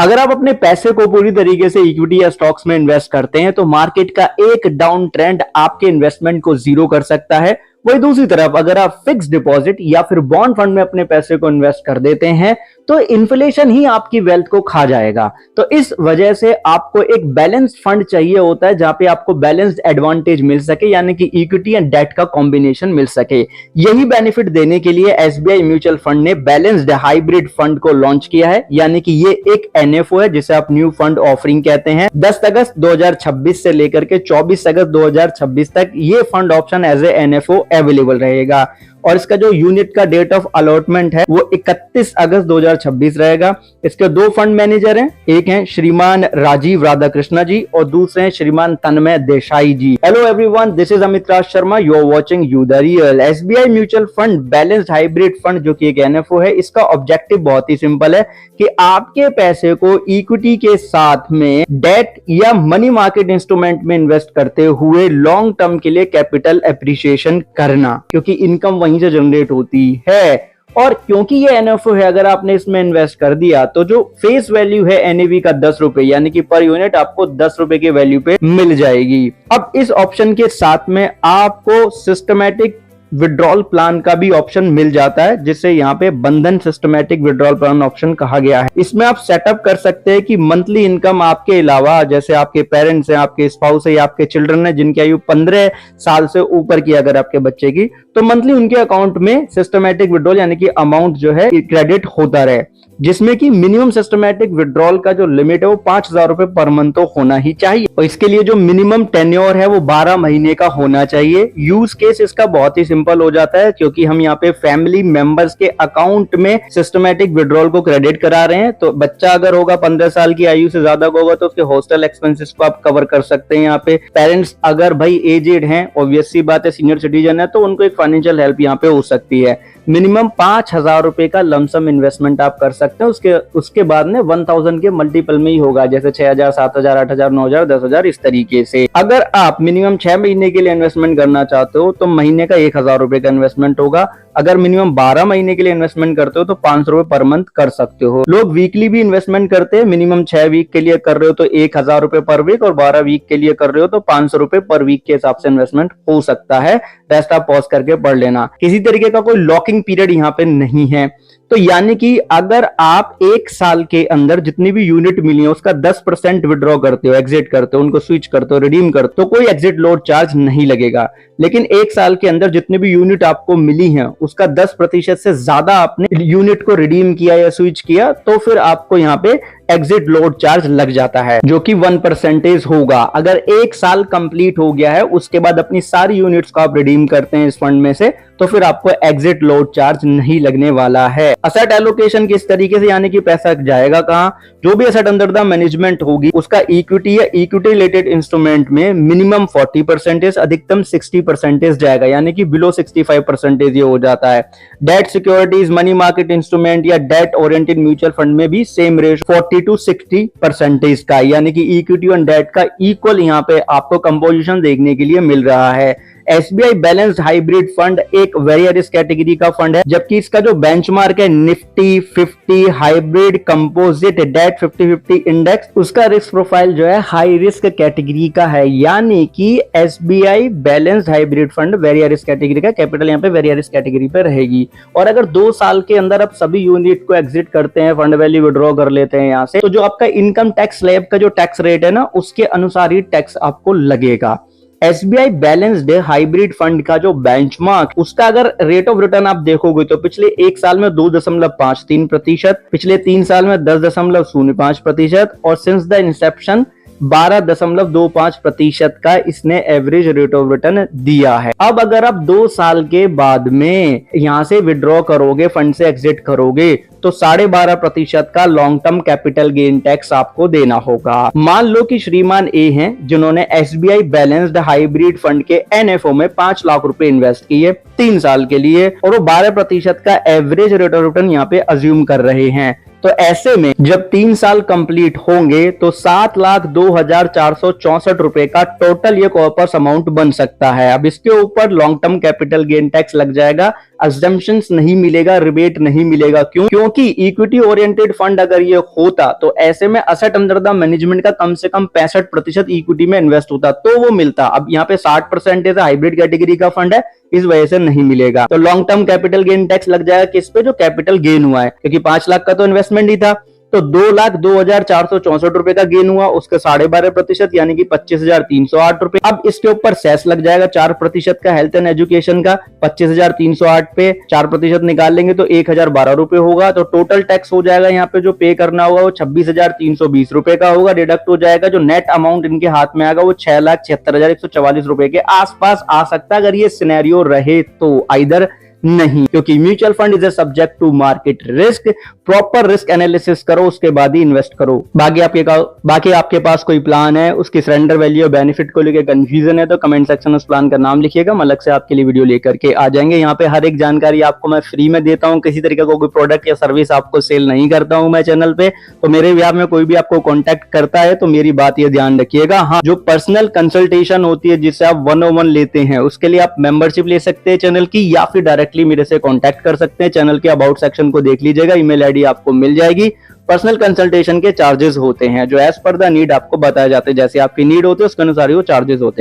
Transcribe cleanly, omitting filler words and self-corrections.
अगर आप अपने पैसे को पूरी तरीके से इक्विटी या स्टॉक्स में इन्वेस्ट करते हैं तो मार्केट का एक डाउन ट्रेंड आपके इन्वेस्टमेंट को जीरो कर सकता है। वही दूसरी तरफ अगर आप फिक्स डिपॉजिट या फिर बॉन्ड फंड में अपने पैसे को इन्वेस्ट कर देते हैं तो इन्फ्लेशन ही आपकी वेल्थ को खा जाएगा। तो इस वजह से आपको एक बैलेंस्ड फंड चाहिए होता है जहां पे आपको बैलेंस्ड एडवांटेज मिल सके, यानी कि इक्विटी एंड डेट का कॉम्बिनेशन मिल सके। यही बेनिफिट देने के लिए एसबीआई म्यूचुअल फंड ने बैलेंस्ड हाइब्रिड फंड को लॉन्च किया है, यानी कि ये एक एनएफओ है जिसे आप न्यू फंड ऑफरिंग कहते हैं। 10 अगस्त 2026 से लेकर के 24 अगस्त 2026 तक ये fund option as a NFO available रहेगा और इसका जो यूनिट का डेट ऑफ अलॉटमेंट है वो 31 अगस्त 2026 रहेगा। इसके दो फंड मैनेजर हैं, एक हैं श्रीमान राजीव राधाकृष्णा जी और दूसरे हैं श्रीमान Tanmay Desai ji. Hello everyone, this is Amit Raj Sharma, you are watching you the real. SBI mutual fund balanced hybrid fund जो कि एक एनएफओ है, इसका ऑब्जेक्टिव बहुत ही सिंपल है कि आपके पैसे को इक्विटी के साथ में डेट या मनी मार्केट इंस्ट्रूमेंट में इन्वेस्ट करते हुए लॉन्ग टर्म के लिए कैपिटल एप्रिसिएशन करना, क्योंकि इनकम वहीं से जनरेट होती है। और क्योंकि ये एनएफओ है, अगर आपने इसमें इन्वेस्ट कर दिया तो जो फेस वैल्यू है एनएवी का 10 रुपए, यानी कि पर यूनिट आपको 10 रुपए की वैल्यू पे मिल जाएगी। अब इस ऑप्शन के साथ में आपको सिस्टमैटिक विड्रॉल प्लान का भी ऑप्शन मिल जाता है, जिसे यहाँ पे बंधन सिस्टमैटिक विड्रॉल प्लान ऑप्शन कहा गया है। इसमें आप सेटअप कर सकते हैं कि मंथली इनकम आपके अलावा, जैसे आपके पेरेंट्स हैं, आपके स्पाउस है या आपके चिल्ड्रन है जिनकी आयु 15 साल से ऊपर की अगर आपके बच्चे की, तो मंथली उनके अकाउंट में सिस्टमैटिक विड्रॉल यानी कि अमाउंट जो है क्रेडिट होता रहे, जिसमें कि मिनिमम सिस्टमैटिक विड्रॉल का जो लिमिट है वो 5,000 रुपए पर मंथ तो होना ही चाहिए। और इसके लिए जो मिनिमम टेन्योर है वो 12 महीने का होना चाहिए। यूज केस इसका बहुत ही सिंपल हो जाता है, क्योंकि हम यहाँ पे फैमिली मेंबर्स के अकाउंट में सिस्टमैटिक विड्रॉल को क्रेडिट करा रहे हैं। तो बच्चा अगर होगा 15 साल की आयु से ज्यादा का होगा तो उसके हॉस्टल एक्सपेंसेस को आप कवर कर सकते हैं। यहाँ पे पेरेंट्स अगर भाई एजेड हैं, ऑब्वियस सी बात है, सीनियर सिटीजन है, तो उनको एक फाइनेंशियल हेल्प यहाँ पे हो सकती है। मिनिमम 5,000 रुपए का लमसम इन्वेस्टमेंट आप कर सकते हैं। उसके बाद में 1000 के मल्टीपल में ही होगा, जैसे 6,000, 7,000, 8,000, 9,000, 10,000 इस तरीके से। अगर आप मिनिमम 6 महीने के लिए इन्वेस्टमेंट करना चाहते हो तो महीने का 1,000 रुपए का इन्वेस्टमेंट होगा। अगर मिनिमम 12 महीने के लिए इन्वेस्टमेंट करते हो तो 500 रुपए पर मंथ कर सकते हो। लोग वीकली भी इन्वेस्टमेंट करते हैं, मिनिमम 6 वीक के लिए कर रहे हो तो 1,000 रुपए पर वीक, और 12 वीक के लिए कर रहे हो तो 500 रुपए पर वीक के हिसाब से इन्वेस्टमेंट हो सकता है। रेस्ट आप पॉज करके पढ़ लेना। किसी तरीके का कोई लॉकिंग पीरियड यहाँ पे नहीं है। तो यानी कि अगर आप 1 साल के अंदर जितनी भी यूनिट मिली है उसका 10% विड्रॉ करते हो, एग्जिट करते हो, उनको स्विच करते हो, रिडीम करते हो, तो कोई एग्जिट लोड चार्ज नहीं लगेगा। लेकिन 1 साल के अंदर जितनी भी यूनिट आपको मिली है उसका 10% से ज्यादा आपने यूनिट को रिडीम किया या स्विच किया तो फिर आपको यहाँ पे एग्जिट लोड चार्ज लग जाता है, जो कि 1% होगा। अगर 1 साल कंप्लीट हो गया है उसके बाद अपनी सारी यूनिट्स को आप रिडीम करते हैं इस फंड में से, तो फिर आपको एग्जिट लोड चार्ज नहीं लगने वाला है। असेट एलोकेशन किस तरीके से, यानी कि पैसा जाएगा कहां? जो भी असेट अंडर द मैनेजमेंट होगी उसका इक्विटी या इक्विटी रिलेटेड इंस्ट्रूमेंट में मिनिमम 40%, अधिकतम 60% जाएगा, यानी कि बिलो 65% ये हो जाता है। Debt securities, money market instrument या डेट ओरिएंटेड म्यूचुअल फंड में भी सेम रेशो 40 to 60% का, यानी कि इक्विटी और डेट का इक्वल यहाँ पे आपको कंपोजिशन देखने के लिए मिल रहा है। एसबीआई बैलेंस्ड हाइब्रिड फंड एक वेरी रिस्क कैटेगरी का फंड है, जबकि इसका जो बेंचमार्क है Nifty 50 hybrid composite debt 50/50 index, उसका रिस्क प्रोफाइल जो है हाई रिस्क कैटेगरी का है। यानी कि SBI balanced hybrid fund very risk category का, कैपिटल यहाँ पे वेरी रिस्क कैटेगरी पे रहेगी। और अगर 2 साल के अंदर आप सभी यूनिट को एग्जिट करते हैं, फंड वैल्यू विड्रॉ कर लेते हैं यहाँ से, तो जो आपका इनकम टैक्स स्लैब का जो टैक्स रेट है ना, उसके अनुसार ही टैक्स आपको लगेगा। एसबीआई बैलेंस्ड हाइब्रिड फंड का जो बेंचमार्क, उसका अगर रेट ऑफ रिटर्न आप देखोगे तो पिछले 1 साल में 2.53%, पिछले 3 साल में 10.05% और सिंस द इंसेप्शन 12.25% का इसने एवरेज रेट ऑफ रिटर्न दिया है। अब अगर आप 2 साल के बाद में यहां से विड्रॉ करोगे, फंड से एग्जिट करोगे, तो 12.5% का long term capital gain tax आपको देना होगा। मान लो कि श्रीमान ए हैं जिन्होंने एसबीआई बैलेंस्ड हाइब्रिड फंड के एनएफओ में 5 लाख रुपए इन्वेस्ट किए 3 साल के लिए, और वो 12% का एवरेज रेट ऑफ रिटर्न यहाँ पे अज्यूम कर रहे हैं। तो ऐसे में जब 3 साल कंप्लीट होंगे तो 7,02,464 रुपए का टोटल ये कॉर्पस अमाउंट बन सकता है। अब इसके ऊपर long term capital gain tax लग जाएगा अजम्पशंस नहीं मिलेगा, रिबेट नहीं मिलेगा। क्यों? क्योंकि इक्विटी ओरिएंटेड फंड अगर ये होता तो ऐसे में असेट अंडर द मैनेजमेंट का कम से कम 65% इक्विटी में इन्वेस्ट होता तो वो मिलता। अब यहाँ पे 60% हाइब्रिड कैटेगरी का फंड है, इस वजह से नहीं मिलेगा। तो long term capital gain tax लग जाएगा किस पे? जो कैपिटल गेन हुआ है, क्योंकि 5 लाख का तो इन्वेस्टमेंट ही था, तो 2,02,464 रुपए का गेन हुआ, उसके 12.5% यानी कि 25,308 रुपए। अब इसके ऊपर सेस लग जाएगा 4% का हेल्थ एंड एजुकेशन का। 25,308 पे 4% निकाल लेंगे तो 1,012 रुपए होगा। तो टोटल टैक्स हो जाएगा यहाँ पे जो पे करना होगा वो 26,320 रुपए का होगा। डिडक्ट हो जाएगा, जो नेट अमाउंट इनके हाथ में आएगा वो 6,76,144 रुपए के आसपास आ सकता है अगर ये सिनेरियो रहे तो। आइदर नहीं, क्योंकि mutual fund is a subject to market risk. Proper risk analysis करो, उसके बाद ही इन्वेस्ट करो। बाकी आपके पास कोई प्लान है, उसकी सरेंडर वैल्यू और बेनिफिट को लेकर कंफ्यूजन है तो कमेंट सेक्शन में उस प्लान का नाम लिखिएगा, हम अलग से आपके लिए वीडियो लेकर के आ जाएंगे। यहाँ पे हर एक जानकारी आपको मैं फ्री में देता हूँ, किसी तरीके का कोई प्रोडक्ट या सर्विस आपको सेल नहीं करता हूँ मैं चैनल पे। तो मेरे व्यवहार में कोई भी आपको कॉन्टैक्ट करता है तो मेरी बात ये ध्यान रखिएगा। हाँ, जो पर्सनल कंसल्टेशन होती है जिससे आप 101 लेते हैं, उसके लिए आप मेंबरशिप ले सकते हैं चैनल की, या फिर डायरेक्टली मेरे से कांटेक्ट कर सकते हैं। चैनल के अबाउट सेक्शन को देख लीजिएगा, ईमेल आईडी आपको मिल जाएगी। पर्सनल कंसल्टेशन के चार्जेस होते हैं जो एज पर द नीड आपको बताए जाते हैं, जैसे आपकी नीड होती है उसके अनुसार ही वो चार्जेस होते हैं।